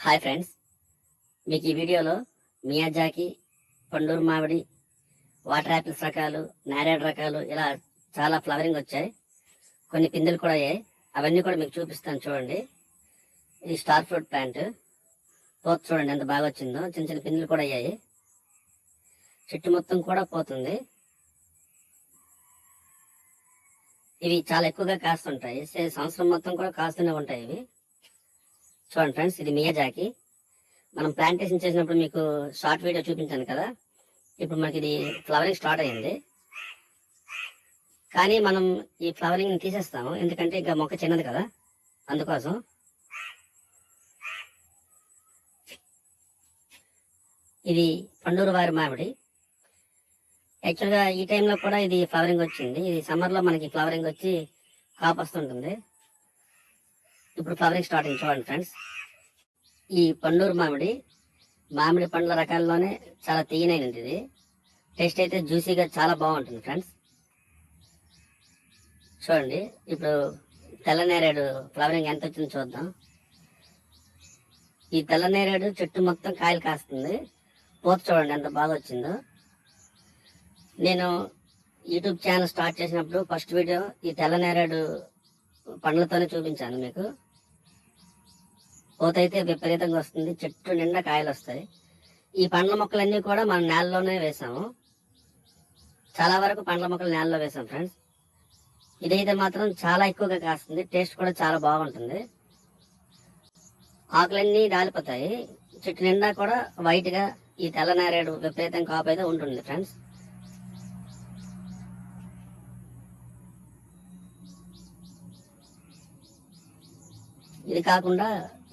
Hi friends, మీకు ఈ వీడియోలో మియాజాకి, పండూరు మామిడి, వాటర్ యాపిల్స్ రకాలు, నేరేడ్ రకాలు ఇలా చాలా ఫ్లవరింగ్ వచ్చాయి. కొన్ని పిందెలు కూడా అయ్యాయి. అవన్నీ కూడా మీకు చూపిస్తాను చూడండి. ఇది స్టార్ ఫ్రూట్ ప్లాంట్. పోత చూడండి ఎంత బాగా వచ్చిందో. చిన్న చిన్న పిందెలు కూడా అయ్యాయి. చెట్టు మొత్తం కూడా పోతుంది. ఇవి చాలా ఎక్కువగా కాస్తుంటాయి. సంవత్సరం మొత్తం కూడా కాస్తూనే ఉంటాయి ఇవి. చూడండి ఫ్రెండ్స్, ఇది మియాజాకి. మనం ప్లాంటేషన్ చేసినప్పుడు మీకు షార్ట్ వీడియో చూపించాను కదా. ఇప్పుడు మనకి ఇది ఫ్లవరింగ్ స్టార్ట్ అయింది. కానీ మనం ఈ ఫ్లవరింగ్ తీసేస్తాము, ఎందుకంటే ఇంకా మొక్క చిన్నది కదా, అందుకోసం. ఇది పండూరు వారి మామిడి. యాక్చువల్గా ఈ టైంలో కూడా ఇది ఫ్లవరింగ్ వచ్చింది. ఇది సమ్మర్లో మనకి ఫ్లవరింగ్ వచ్చి కాపు వస్తుంటుంది. ఇప్పుడు ఫ్లవరింగ్ స్టార్టింగ్ చూడండి ఫ్రెండ్స్. ఈ పండూరు మామిడి పండ్ల రకాల్లోనే చాలా తీయనైనది. ఇది టేస్ట్ అయితే జ్యూసీగా చాలా బాగుంటుంది ఫ్రెండ్స్. చూడండి, ఇప్పుడు తెల్ల నేరేడు ఫ్లవరింగ్ ఎంత వచ్చిందో చూద్దాం. ఈ తెల్ల నేరేడు చెట్టు మొత్తం కాయలు కాస్తుంది. పూత చూడండి ఎంత బాగా వచ్చిందో. నేను యూట్యూబ్ ఛానల్ స్టార్ట్ చేసినప్పుడు ఫస్ట్ వీడియో ఈ తెల్ల నేరేడు పండ్లతోనే చూపించాను మీకు. పూత అయితే విపరీతంగా వస్తుంది, చెట్టు నిండా కాయలు వస్తాయి. ఈ పండ్ల మొక్కలన్నీ కూడా మనం నేలలోనే వేసాము. చాలా వరకు పండ్ల మొక్కలు నేలలో వేసాం ఫ్రెండ్స్. ఇదైతే మాత్రం చాలా ఎక్కువగా కాస్తుంది. టేస్ట్ కూడా చాలా బాగుంటుంది. ఆకులన్నీ రాలిపోతాయి. చెట్టు నిండా కూడా వైట్ గా ఈ తెల్ల నేరేడు విపరీతం కాపు అయితే ఉంటుంది ఫ్రెండ్స్. ఇది కాకుండా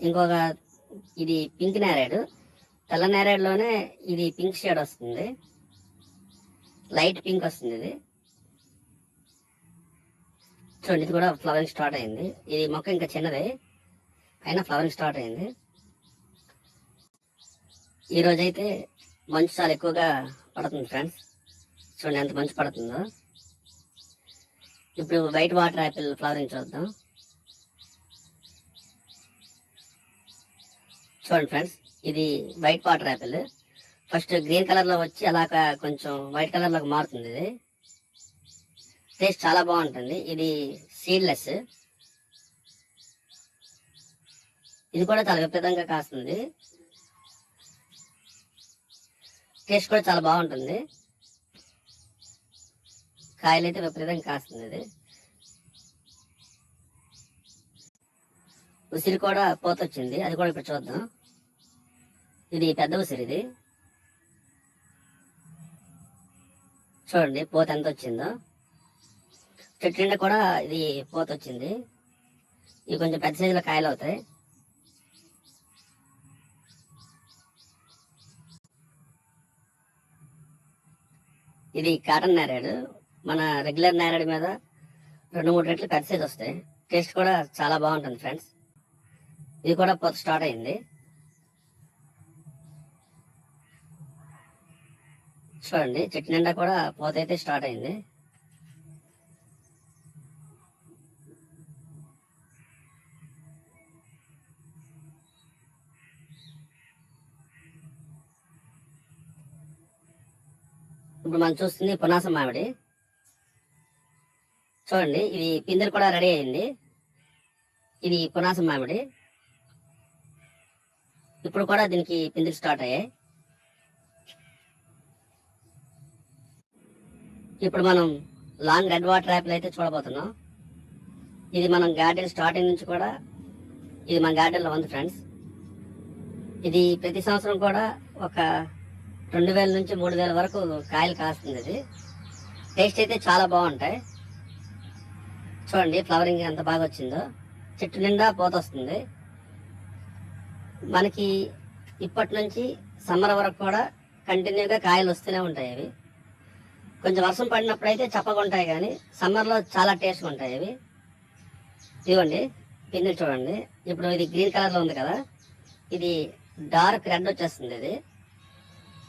ఇంకొక ఇది పింక్ నేరేడు. తెల్ల నేరేడులోనే ఇది పింక్ షేడ్ వస్తుంది, లైట్ పింక్ వస్తుంది. ఇది చూడండి, ఇది కూడా ఫ్లవరింగ్ స్టార్ట్ అయింది. ఇది మొక్క ఇంకా చిన్నదే అయినా ఫ్లవరింగ్ స్టార్ట్ అయింది. ఈరోజైతే మంచు చాలా ఎక్కువగా పడుతుంది ఫ్రెండ్స్. చూడండి ఎంత మంచు పడుతుందో. ఇప్పుడు వైట్ వాటర్ యాపిల్ ఫ్లవరింగ్ చూద్దాం. చూడండి ఫ్రెండ్స్, ఇది white water Apple. First green colour లో వచ్చి అలాగా కొంచెం వైట్ కలర్ లోకి మారుతుంది. ఇది టేస్ట్ చాలా బాగుంటుంది. ఇది సీడ్లెస్. ఇది కూడా చాలా విపరీతంగా కాస్తుంది. టేస్ట్ కూడా చాలా బాగుంటుంది. కాయలు అయితే విపరీతంగా కాస్తుంది. ఇది ఉసిరి కూడా పూత వచ్చింది, అది కూడా ఇప్పుడు చూద్దాం. ఇది పెద్ద ఉసిరి. ఇది చూడండి పూత ఎంత వచ్చిందో. చెట్టు నిండా కూడా ఇది పూత వచ్చింది. ఇవి కొంచెం పెద్ద సైజులో కాయలు అవుతాయి. ఇది కాటన్ నేరేడు. మన రెగ్యులర్ నేరేడు మీద 2-3 రెట్లు పెద్ద సైజు వస్తాయి. టేస్ట్ కూడా చాలా బాగుంటుంది ఫ్రెండ్స్. ఇది కూడా పూత స్టార్ట్ అయింది. చూడండి చెట్టు నిండా కూడా పూత అయితే స్టార్ట్ అయింది. ఇప్పుడు మనం చూస్తుంది పునాస మామిడి. చూడండి, ఇది పిందెలు కూడా రెడీ అయింది. ఇది పునాస మామిడి. ఇప్పుడు కూడా దీనికి పిందెలు స్టార్ట్ అయ్యాయి. ఇప్పుడు మనం లాంగ్ రెడ్ వాటర్ యాపిల్ అయితే చూడబోతున్నాం. ఇది మనం గార్డెన్ స్టార్టింగ్ నుంచి కూడా ఇది మన గార్డెన్లో ఉంది ఫ్రెండ్స్. ఇది ప్రతి సంవత్సరం కూడా ఒక 2000 నుంచి 3000 వరకు కాయలు కాస్తుంది. ఇది టేస్ట్ అయితే చాలా బాగుంటాయి. చూడండి ఫ్లవరింగ్ ఎంత బాగా వచ్చిందో. చెట్టు నిండా పూత వస్తుంది. మనకి ఇప్పటి నుంచి సమ్మర్ వరకు కూడా కంటిన్యూగా కాయలు వస్తూనే ఉంటాయి. అవి కొంచెం వర్షం పడినప్పుడు అయితే చప్పగా ఉంటాయి, కానీ సమ్మర్లో చాలా టేస్ట్గా ఉంటాయి అవి. ఇదిగోండి పిందెలు చూడండి. ఇప్పుడు ఇది గ్రీన్ కలర్లో ఉంది కదా, ఇది డార్క్ రెడ్ వచ్చేస్తుంది. ఇది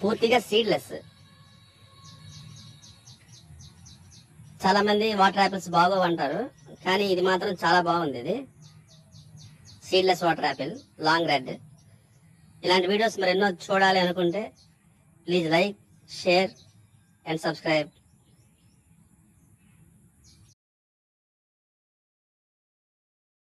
పూర్తిగా సీడ్లెస్. చాలా మంది వాటర్ యాపిల్స్ బాగోవు అంటారు, కానీ ఇది మాత్రం చాలా బాగుంది. ఇది seedless water Apple long red. ఇలాంటి వీడియోస్ మరెన్నో చూడాలి అనుకుంటే please like, share and subscribe.